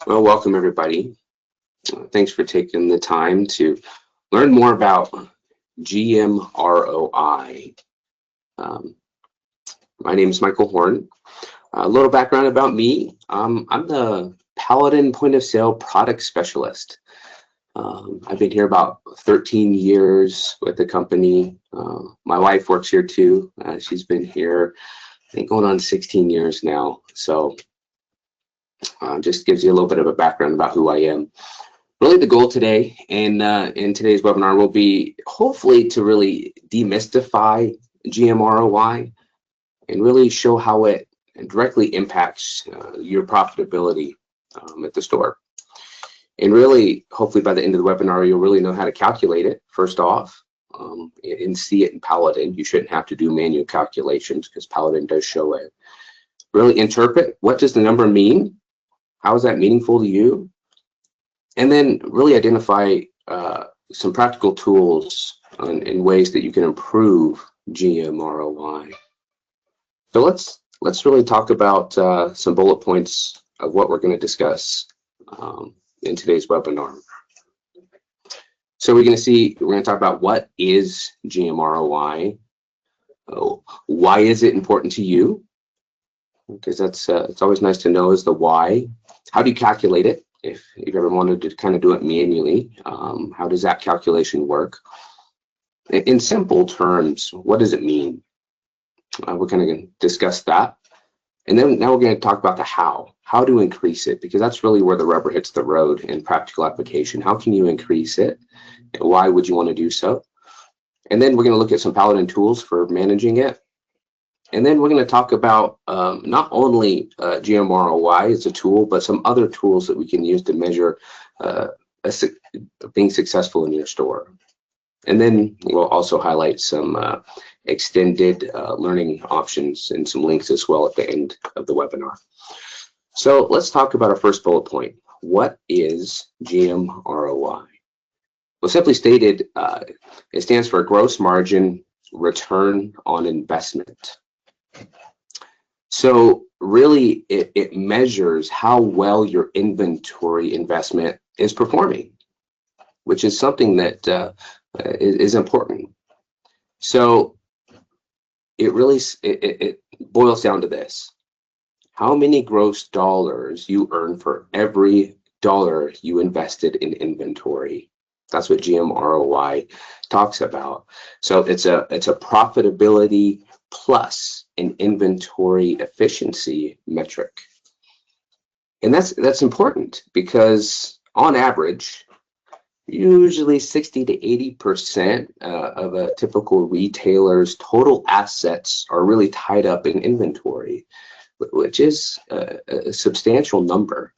Well, welcome everybody. Thanks for taking the time to learn more about GMROI. Um, my name is Michael Horn. A little background about me. I'm the Paladin point of sale product specialist. I've been here about 13 years with the company. My wife works here too. She's been here, I think, going on 16 years now. So just gives you a little bit of a background about who I am. Really, the goal today and in today's webinar will be hopefully to really demystify GMROI and really show how it directly impacts your profitability at the store. And really, hopefully by the end of the webinar, you'll really know how to calculate it first off and see it in Paladin. You shouldn't have to do manual calculations because Paladin does show it. Really interpret, what does the number mean? How is that meaningful to you? And then really identify some practical tools and ways that you can improve GMROI. So let's really talk about some bullet points of what we're going to discuss in today's webinar. So we're going to talk about what is GMROI, why is it important to you? Because that's it's always nice to know is the why. How do you calculate it? If you've ever wanted to kind of do it manually, how does that calculation work? In simple terms, what does it mean? We're kind of going to discuss that. And then now we're going to talk about the how to increase it, because that's really where the rubber hits the road in practical application. How can you increase it? And why would you want to do so? And then we're going to look at some Paladin tools for managing it. And then we're going to talk about not only GMROI as a tool, but some other tools that we can use to measure being successful in your store. And then we'll also highlight some extended learning options and some links as well at the end of the webinar. So let's talk about our first bullet point. What is GMROI? Well, simply stated, it stands for gross margin return on investment. So really, it measures how well your inventory investment is performing, which is something that is important. So it boils down to this: how many gross dollars you earn for every dollar you invested in inventory. That's what GMROI talks about. So it's a profitability plus an inventory efficiency metric. And that's important because on average, usually 60 to 80% of a typical retailer's total assets are really tied up in inventory, which is a substantial number.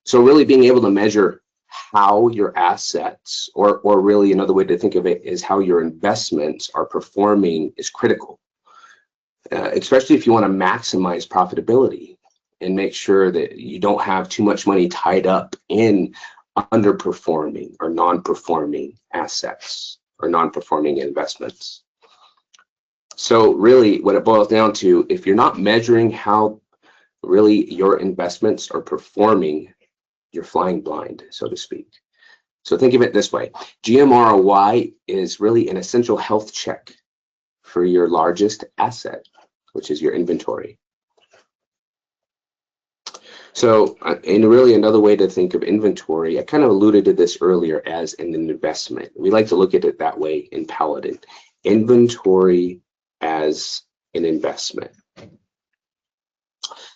So really being able to measure how your assets, or really another way to think of it is how your investments are performing, is critical. Especially if you want to maximize profitability and make sure that you don't have too much money tied up in underperforming or non-performing assets or non-performing investments. So really what it boils down to, if you're not measuring how really your investments are performing, you're flying blind, so to speak. So think of it this way: GMROI is really an essential health check for your largest asset, which is your inventory. So, and really another way to think of inventory, I kind of alluded to this earlier, as an investment. We like to look at it that way in Paladin. Inventory as an investment.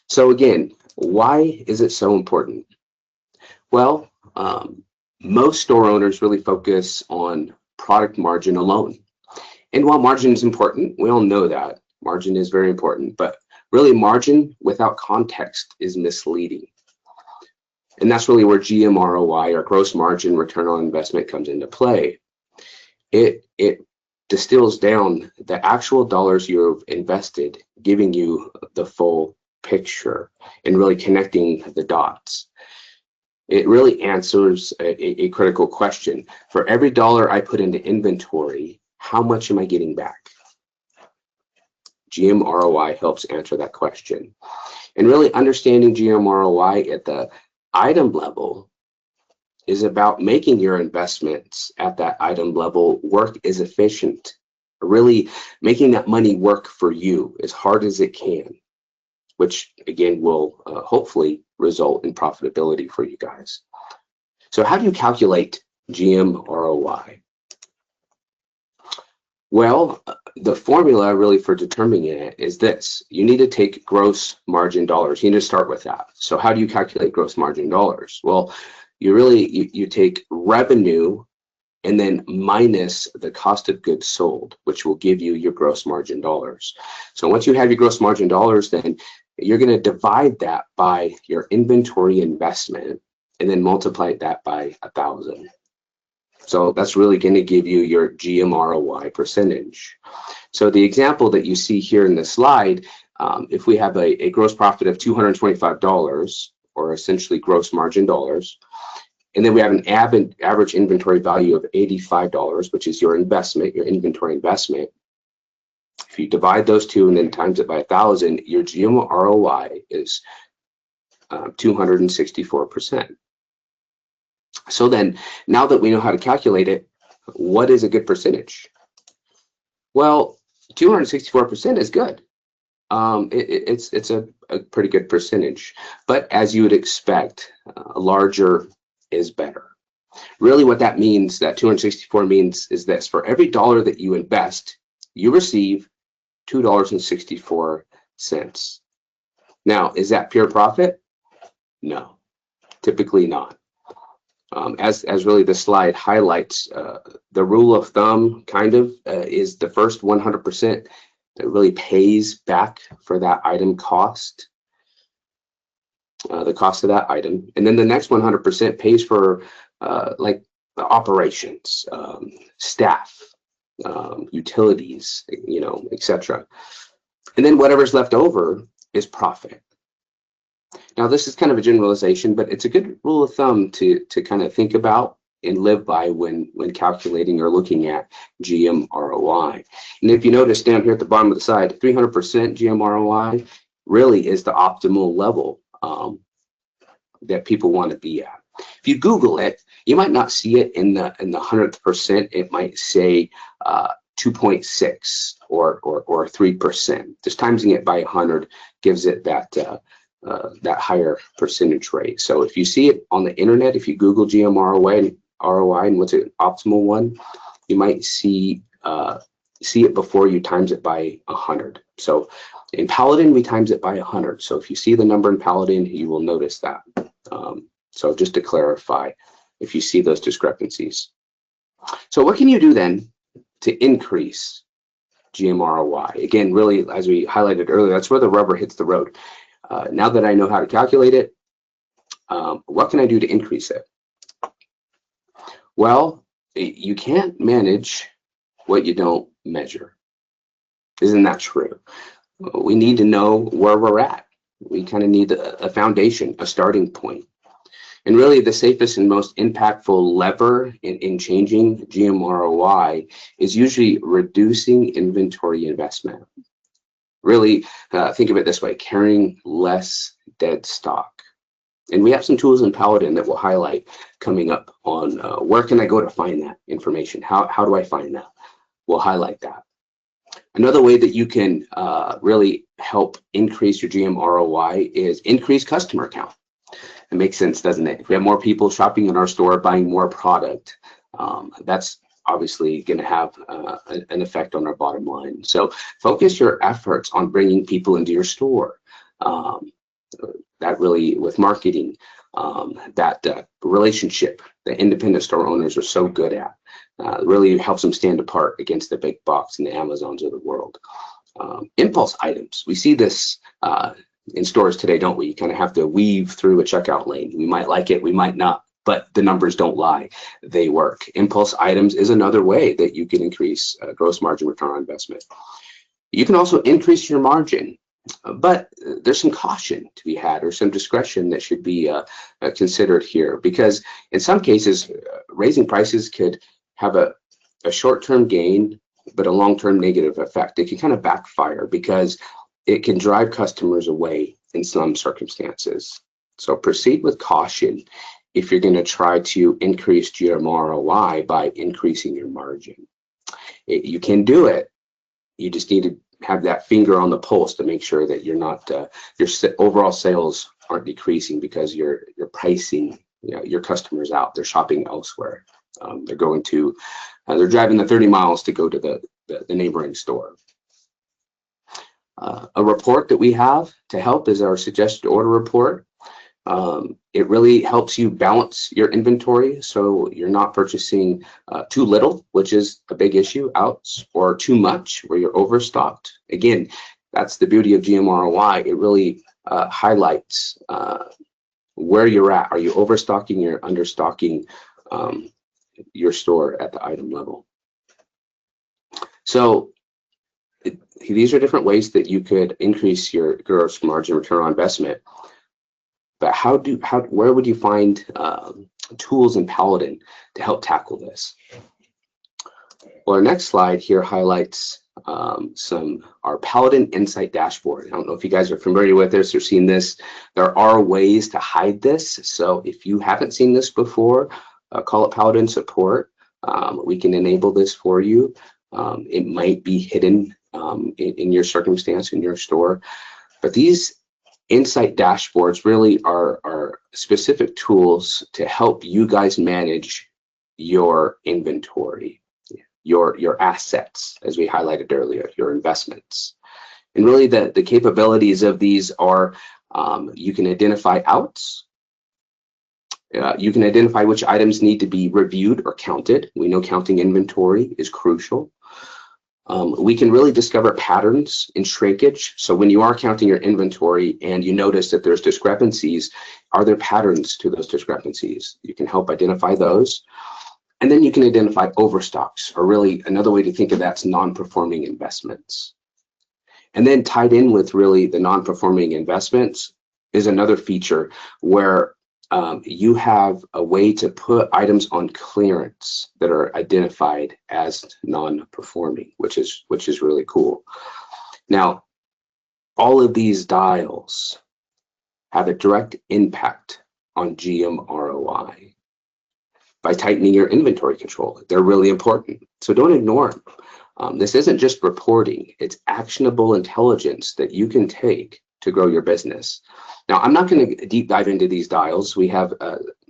So again, why is it so important? Well, most store owners really focus on product margin alone. And while margin is important, we all know that margin is very important, but really margin without context is misleading. And that's really where GMROI, or gross margin return on investment, comes into play. It distills down the actual dollars you've invested, giving you the full picture and really connecting the dots. It really answers a critical question. For every dollar I put into inventory, how much am I getting back? GMROI helps answer that question. And really understanding GMROI at the item level is about making your investments at that item level work as efficient, really making that money work for you as hard as it can, which again will hopefully result in profitability for you guys. So how do you calculate GMROI? Well, the formula really for determining it is this. You need to take gross margin dollars. You need to start with that. So how do you calculate gross margin dollars? Well, you take revenue and then minus the cost of goods sold, which will give you your gross margin dollars. So once you have your gross margin dollars, then you're going to divide that by your inventory investment and then multiply that by 1,000. So that's really going to give you your GMROI percentage. So the example that you see here in the slide, if we have a gross profit of $225, or essentially gross margin dollars, and then we have an average inventory value of $85, which is your investment, your inventory investment. If you divide those two and then times it by 1,000, your GMROI is 264%. So then, now that we know how to calculate it, what is a good percentage? Well, 264% is good. It's a pretty good percentage, but as you would expect, larger is better. Really what that means, that 264 means, is this: for every dollar that you invest, you receive $2.64. Now, is that pure profit? No, typically not. As really the slide highlights, the rule of thumb kind of is the first 100% that really pays back for that item cost, the cost of that item, and then the next 100% pays for like the operations, staff, utilities, etc. And then whatever's left over is profit. Now, this is kind of a generalization, but it's a good rule of thumb to kind of think about and live by when calculating or looking at GMROI. And if you notice down here at the bottom of the slide, 300% GMROI really is the optimal level that people want to be at. If you Google it, you might not see it in the 100th percent. It might say 2.6 or 3%. Just timesing it by 100 gives it that higher percentage rate. So if you see it on the internet, if you Google GMROI and what's an optimal one, you might see it before you times it by 100. So in Paladin, we times it by 100. So if you see the number in Paladin, you will notice that. So just to clarify, if you see those discrepancies. So what can you do then to increase GMROI? Again, really, as we highlighted earlier, that's where the rubber hits the road. Now that I know how to calculate it, what can I do to increase it? Well, you can't manage what you don't measure. Isn't that true? We need to know where we're at. We kind of need a foundation, a starting point. And really the safest and most impactful lever in changing GMROI is usually reducing inventory investment. Really think of it this way: carrying less dead stock. And we have some tools in Paladin that we'll highlight coming up on where can I go to find that information? How do I find that? We'll highlight that. Another way that you can really help increase your GMROI is increase customer count. It makes sense, doesn't it? If we have more people shopping in our store, buying more product, that's obviously going to have an effect on our bottom line. So focus your efforts on bringing people into your store. That really, with marketing, that relationship that independent store owners are so good at, really helps them stand apart against the big box and the Amazons of the world. Impulse items, we see this in stores today, don't we? You kind of have to weave through a checkout lane. We might like it, we might not, but the numbers don't lie. They work. Impulse items is another way that you can increase gross margin return on investment. You can also increase your margin, but there's some caution to be had, or some discretion that should be considered here, because in some cases, raising prices could have a short-term gain, but a long-term negative effect. It can kind of backfire because it can drive customers away in some circumstances. So proceed with caution if you're going to try to increase GMROI by increasing your margin. You can do it. You just need to have that finger on the pulse to make sure that you're not your overall sales aren't decreasing because you're pricing your customers out. They're shopping elsewhere. They're going to they're driving the 30 miles to go to the neighboring store. A report that we have to help is our suggested order report. It really helps you balance your inventory so you're not purchasing too little, which is a big issue, or too much where you're overstocked. Again, that's the beauty of GMROI. It really highlights where you're at. Are you overstocking or understocking your store at the item level? So these are different ways that you could increase your gross margin return on investment. But where would you find tools in Paladin to help tackle this? Well, our next slide here highlights our Paladin Insight Dashboard. I don't know if you guys are familiar with this or seen this. There are ways to hide this. So if you haven't seen this before, call it Paladin support. We can enable this for you. It might be hidden in your circumstance, in your store. But these Insight dashboards really are specific tools to help you guys manage your inventory, your assets, as we highlighted earlier, your investments. And really the capabilities of these are you can identify outs. You can identify which items need to be reviewed or counted. We know counting inventory is crucial. We can really discover patterns in shrinkage. So when you are counting your inventory and you notice that there's discrepancies, are there patterns to those discrepancies? You can help identify those. And then you can identify overstocks, or really another way to think of that's non-performing investments. And then tied in with really the non-performing investments is another feature where you have a way to put items on clearance that are identified as non-performing, which is really cool. Now, all of these dials have a direct impact on GMROI by tightening your inventory control. They're really important, so don't ignore them. This isn't just reporting, it's actionable intelligence that you can take to grow your business. Now, I'm not going to deep dive into these dials. We have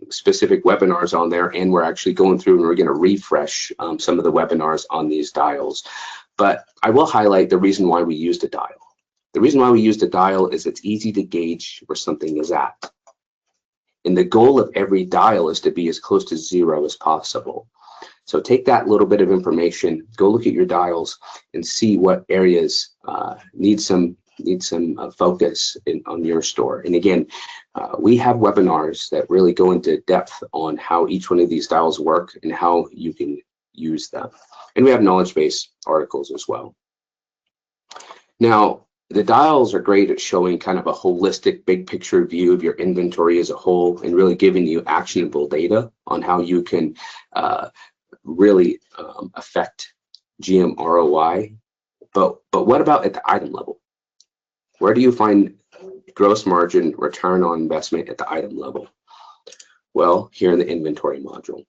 specific webinars on there, and we're actually going through and we're going to refresh some of the webinars on these dials. But I will highlight the reason why we used a dial. The reason why we used a dial is it's easy to gauge where something is at. And the goal of every dial is to be as close to zero as possible. So take that little bit of information, go look at your dials and see what areas need some focus on your store. And again, we have webinars that really go into depth on how each one of these dials work and how you can use them. And we have knowledge base articles as well. Now, the dials are great at showing kind of a holistic big picture view of your inventory as a whole and really giving you actionable data on how you can really affect GMROI. But what about at the item level? Where do you find gross margin return on investment at the item level? Well, here in the inventory module.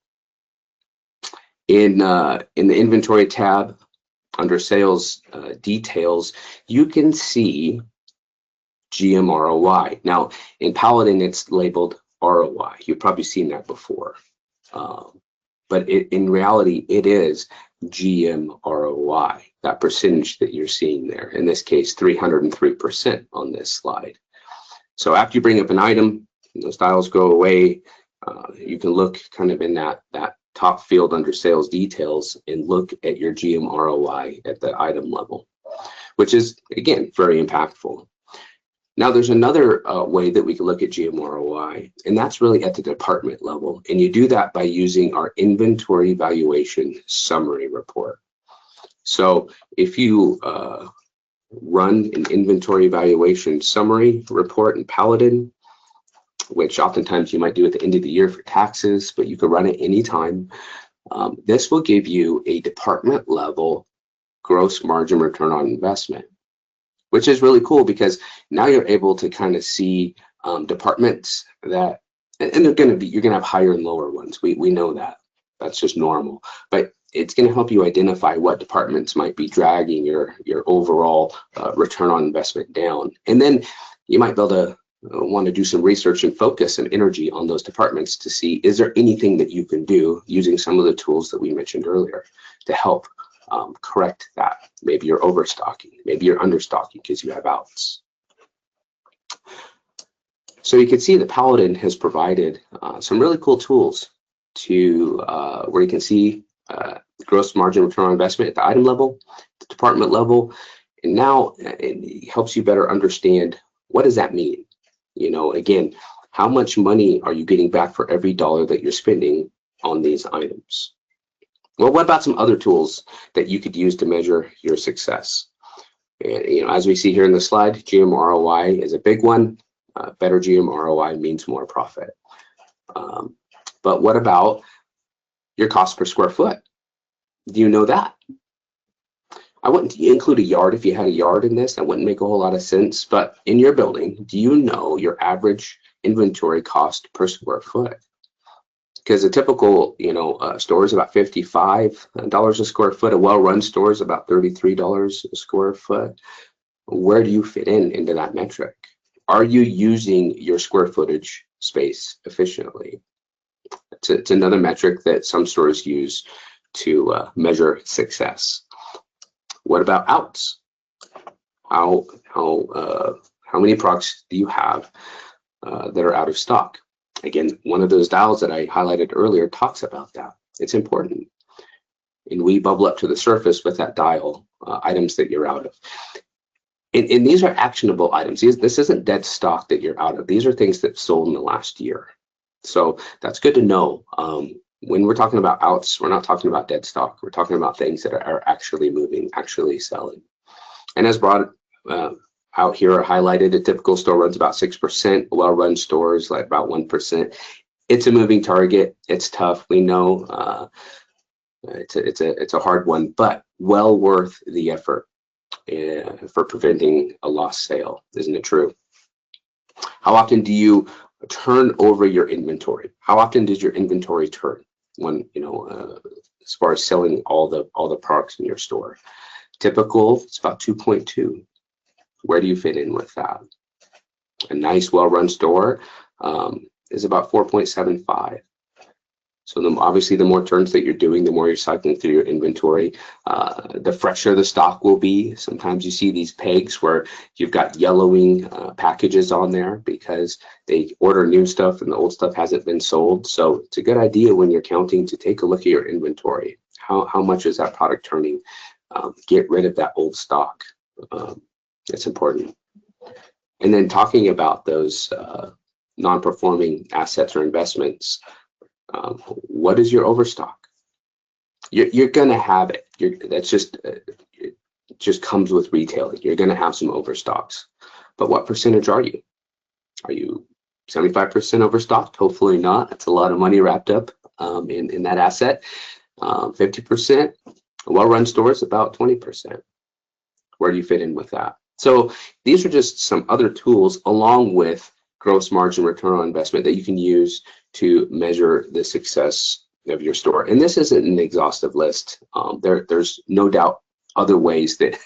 In the inventory tab under sales details, you can see GMROI. Now, in Paladin, it's labeled ROI. You've probably seen that before. But in reality, it is GMROI, that percentage that you're seeing there. In this case, 303% on this slide. So after you bring up an item, those dials go away. You can look kind of in that top field under sales details and look at your GMROI at the item level, which is, again, very impactful. Now, there's another way that we can look at GMROI, and that's really at the department level. And you do that by using our inventory valuation summary report. So if you run an inventory valuation summary report in Paladin, which oftentimes you might do at the end of the year for taxes, but you can run it anytime, this will give you a department level gross margin return on investment, which is really cool because now you're able to kind of see departments that, and they're going to be, you're going to have higher and lower ones. We know that. That's just normal. But it's going to help you identify what departments might be dragging your overall return on investment down. And then you might be able to want to do some research and focus and energy on those departments to see, is there anything that you can do using some of the tools that we mentioned earlier to help correct that? Maybe you're overstocking, maybe you're understocking because you have outs. So you can see that Paladin has provided some really cool tools to where you can see gross margin return on investment at the item level, the department level, and now it helps you better understand, what does that mean? You know, again, how much money are you getting back for every dollar that you're spending on these items? Well, what about some other tools that you could use to measure your success? And, you know, as we see here in the slide, GMROI is a big one. Better GMROI means more profit. But what about your cost per square foot? Do you know that? I wouldn't include a yard if you had a yard in this. That wouldn't make a whole lot of sense. But in your building, do you know your average inventory cost per square foot? Because a typical, you know, store is about $55 a square foot. A well-run store is about $33 a square foot. Where do you fit into that metric? Are you using your square footage space efficiently? It's another metric that some stores use to measure success. What about outs? How many products do you have that are out of stock? Again, one of those dials that I highlighted earlier talks about that. It's important. And we bubble up to the surface with that dial, items that you're out of. And these are actionable items. This isn't dead stock that you're out of. These are things that sold in the last year. So that's good to know. When we're talking about outs, we're not talking about dead stock. We're talking about things that are actually moving, actually selling. And as brought out here, highlighted, a typical store runs about 6%. Well-run stores like about 1%. It's a moving target. It's tough. We know it's a hard one, but well worth the effort for preventing a lost sale. Isn't it true? How often do you turn over your inventory? How often does your inventory turn when, you know, as far as selling all the products in your store? Typical, it's about 2.2. Where do you fit in with that? A nice, well-run store is about 4.75. So obviously, the more turns that you're doing, the more you're cycling through your inventory, the fresher the stock will be. Sometimes you see these pegs where you've got yellowing packages on there because they order new stuff and the old stuff hasn't been sold. So it's a good idea when you're counting to take a look at your inventory. How much is that product turning? Get rid of that old stock. It's important. And then talking about those non-performing assets or investments, what is your overstock? You're gonna have it. That's just it just comes with retailing. You're gonna have some overstocks, but what percentage are you? Are you 75% overstocked? Hopefully not. That's a lot of money wrapped up in that asset. 50%. A well-run store is about 20%. Where do you fit in with that? So these are just some other tools along with gross margin return on investment that you can use to measure the success of your store. And this isn't an exhaustive list. There's no doubt other ways that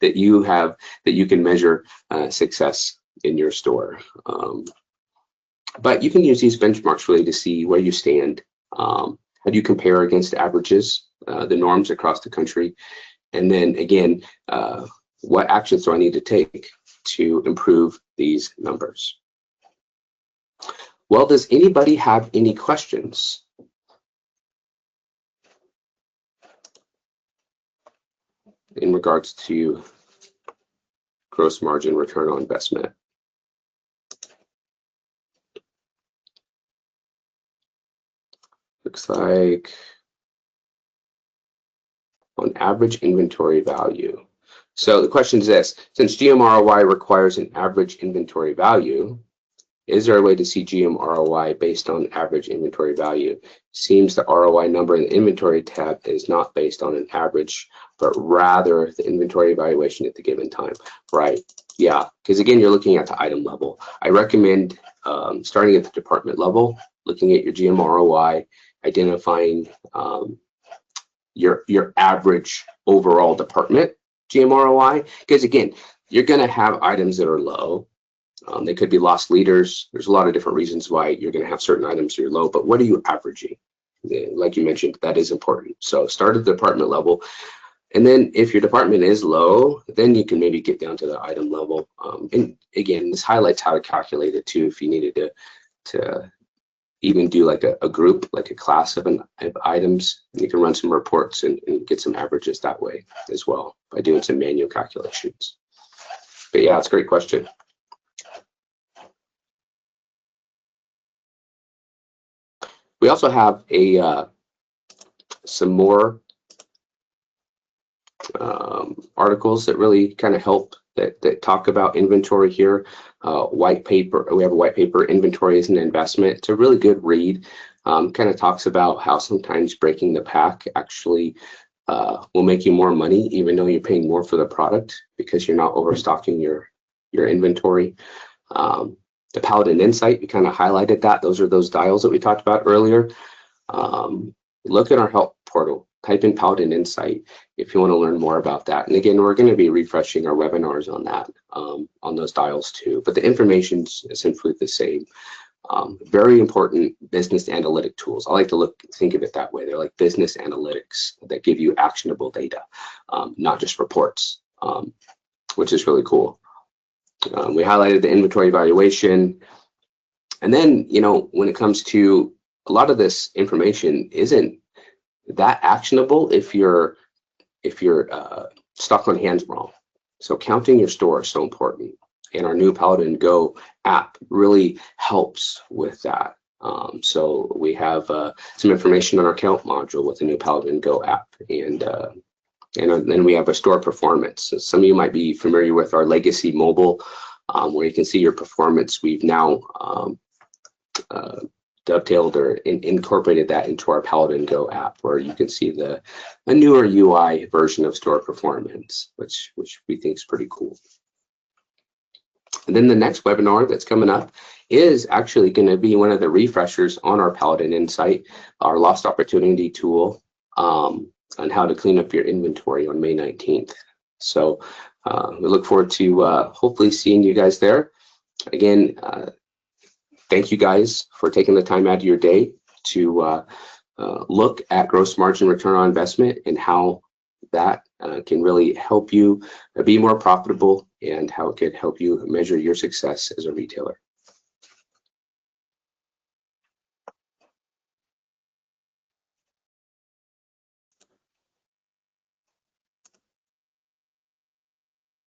that you can measure success in your store. But you can use these benchmarks really to see where you stand. How do you compare against averages, the norms across the country? And then again, what actions do I need to take to improve these numbers? Well, does anybody have any questions? In regards to gross margin return on investment? Looks like on average inventory value. So the question is this: since GMROI requires an average inventory value, is there a way to see GMROI based on average inventory value? Seems the ROI number in the inventory tab is not based on an average, but rather the inventory evaluation at the given time. Right. Yeah, because again, you're looking at the item level. I recommend starting at the department level, looking at your GMROI, identifying your average overall department GMROI, because again, you're going to have items that are low. They could be lost leaders. There's a lot of different reasons why you're going to have certain items that are low, but what are you averaging? Like you mentioned, that is important. So start at the department level. And then if your department is low, then you can maybe get down to the item level. And again, this highlights how to calculate it too. If you needed to even do like a group, like a class of items, you can run some reports and get some averages that way as well by doing some manual calculations. But yeah, it's a great question. We also have some more articles that really kind of help that talk about inventory here. White paper, we have a white paper, Inventory is an Investment. It's a really good read. Kind of talks about how sometimes breaking the pack actually will make you more money, even though you're paying more for the product because you're not overstocking your inventory. The Paladin Insight, we kind of highlighted that. Those are those dials that we talked about earlier. Look at our help portal. Type in Paladin Insight if you want to learn more about that. And again, we're going to be refreshing our webinars on that, on those dials too. But the information's essentially the same. Very important business analytic tools. I like to think of it that way. They're like business analytics that give you actionable data, not just reports, which is really cool. We highlighted the inventory evaluation. And then, you know, when it comes to a lot of this information isn't that actionable if you're stock on hand's wrong. So counting your store is so important, and our new Paladin Go app really helps with that. So we have some information on our count module with the new Paladin Go app, and then we have a store performance. So some of you might be familiar with our legacy mobile, where you can see your performance. We've now dovetailed or incorporated that into our Paladin Go app, where you can see a newer UI version of store performance, which we think is pretty cool. And then the next webinar that's coming up is actually going to be one of the refreshers on our Paladin Insight, our lost opportunity tool, on how to clean up your inventory on May 19th. So we look forward to hopefully seeing you guys there. Again, thank you guys for taking the time out of your day to look at gross margin return on investment and how that can really help you be more profitable and how it can help you measure your success as a retailer.